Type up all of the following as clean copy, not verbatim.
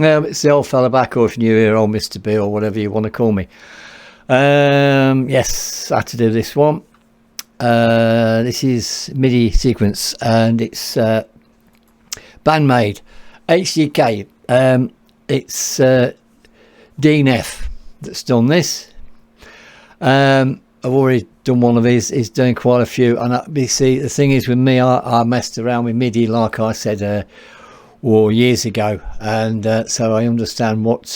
It's the old fella back, or if you're new here, old Mr. B, or whatever you want to call me. Yes, I had to do this one. This is MIDI Sequence, and it's Band-Maid HDK. It's Dean F that's done this. I've already done one of his. He's doing quite a few, and you see, the thing is with me, I messed around with MIDI, like I said, years ago, and so I understand what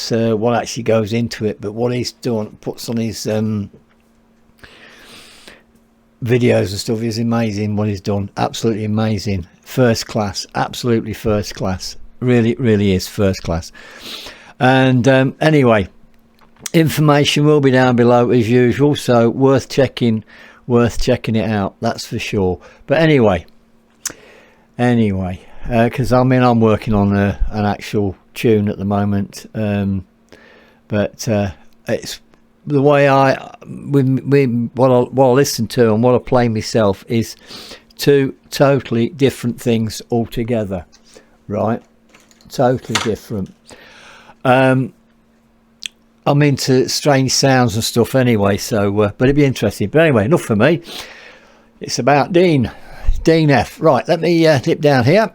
actually goes into it. But what he's done, puts on his videos and stuff, is amazing. What he's done, absolutely amazing, first class, absolutely first class. Really is first class. And anyway, information will be down below as usual, so worth checking it out, that's for sure. But anyway, because I'm working on an actual tune at the moment, but it's the way what I listen to and what I play myself is two totally different things altogether, right? Totally different. I'm into strange sounds and stuff anyway, so but it'd be interesting. But anyway, enough for me. It's about Dean F. Right, let me dip down here.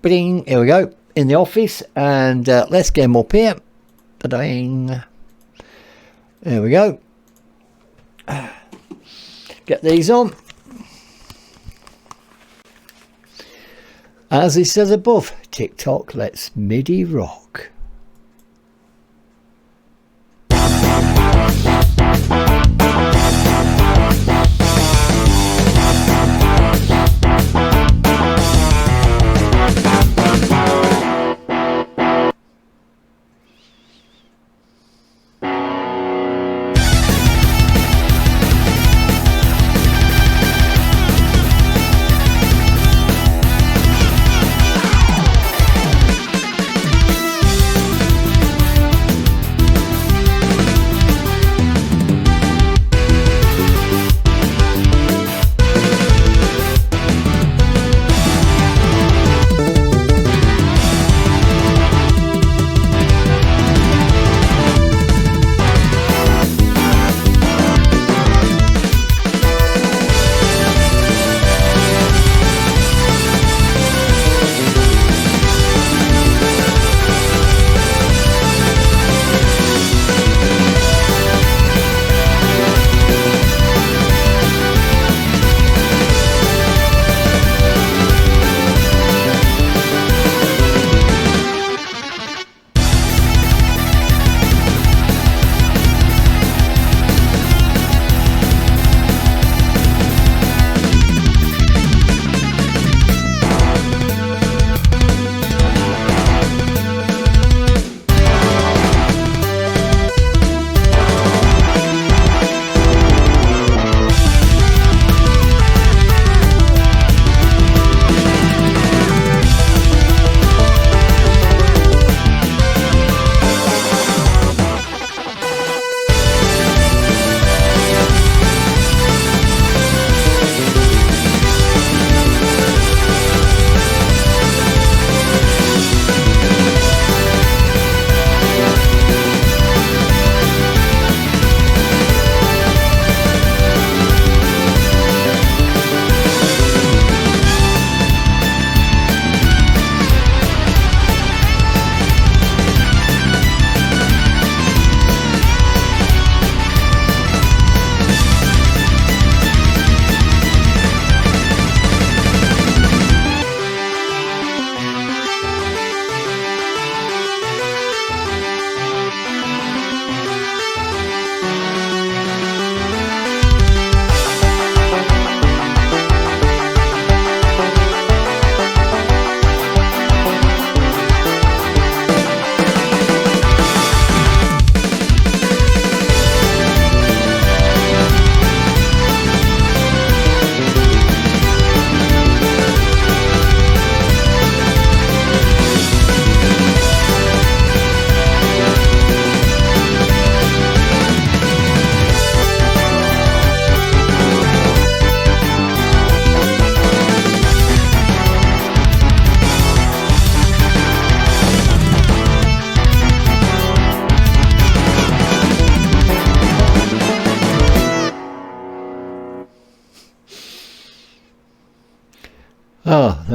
Bing, here we go, in the office, and let's get him up here. Ba-ding. There we go. Get these on. As it says above, TikTok, let's MIDI rock.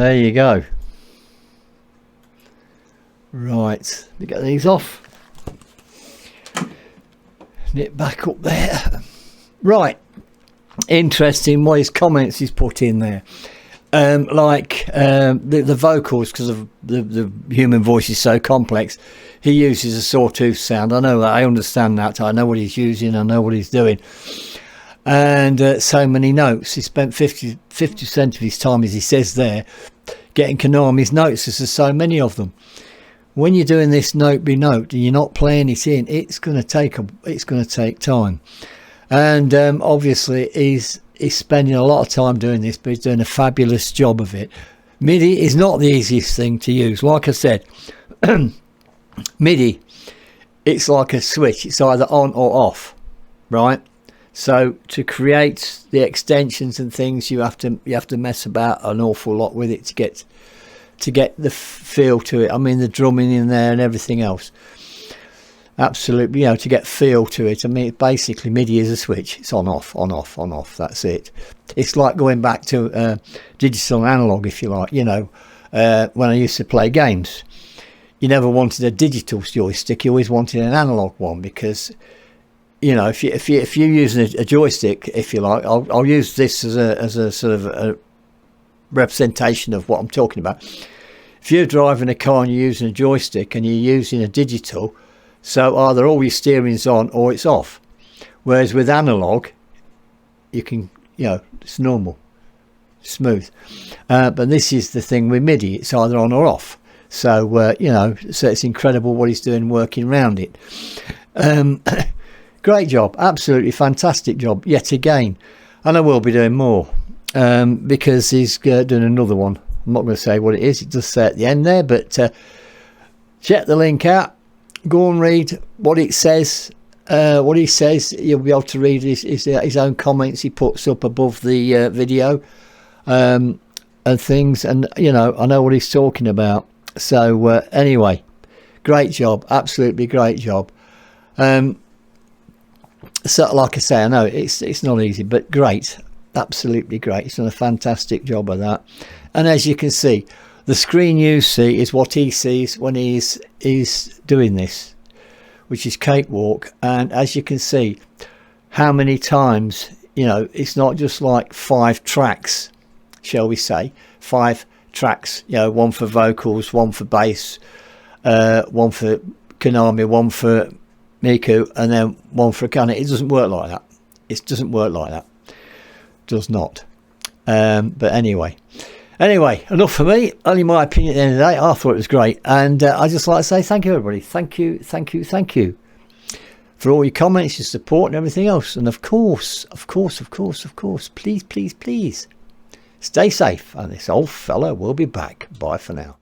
there you go. Right, let me get these off. Knit back up there. Right, interesting what his comments he's put in there. The vocals, because of the human voice is so complex, he uses a sawtooth sound. I know that, I understand that, I know what he's using, I know what he's doing. And so many notes. He spent 50% of his time, as he says there, getting Konami's notes, as there's so many of them. When you're doing this note by note and you're not playing it in, it's going to take time. And obviously he's spending a lot of time doing this, but he's doing a fabulous job of it. MIDI is not the easiest thing to use. Like I said, MIDI, it's like a switch. It's either on or off, right? So to create the extensions and things, you have to mess about an awful lot with it to get the feel to it. I mean, the drumming in there and everything else. Absolutely, to get feel to it. I mean, basically MIDI is a switch. It's on off, on off, on off. That's it. It's like going back to digital and analog, if you like. When I used to play games, you never wanted a digital joystick. You always wanted an analog one, because if you're using a joystick, if you like, I'll use this as a sort of a representation of what I'm talking about. If you're driving a car and you're using a joystick and you're using a digital, so either all your steering's on or it's off. Whereas with analog, you can, it's normal, smooth. But this is the thing with MIDI, it's either on or off. So, so it's incredible what he's doing working around it. Great job, absolutely fantastic job, yet again. And I will be doing more, because he's doing another one. I'm not going to say what it is, it does say at the end there, but check the link out. Go and read what it says. What he says, you'll be able to read his own comments he puts up above the video, and things. And I know what he's talking about. So anyway, great job, absolutely great job. So like I say, I know it's not easy, but great, absolutely great. He's done a fantastic job of that. And as you can see, the screen you see is what he sees when he's doing this, which is cakewalk. And as you can see, how many times, it's not just like 5 tracks, shall we say, 5 tracks, one for vocals, one for bass, one for Konami, one for Miku, and then one for Akane. It doesn't work like that. It doesn't work like that. Does not. But anyway, enough for me. Only my opinion at the end of the day. I thought it was great, and I just like to say thank you, everybody. Thank you for all your comments, your support, and everything else. And of course, please stay safe, and this old fella will be back. Bye for now.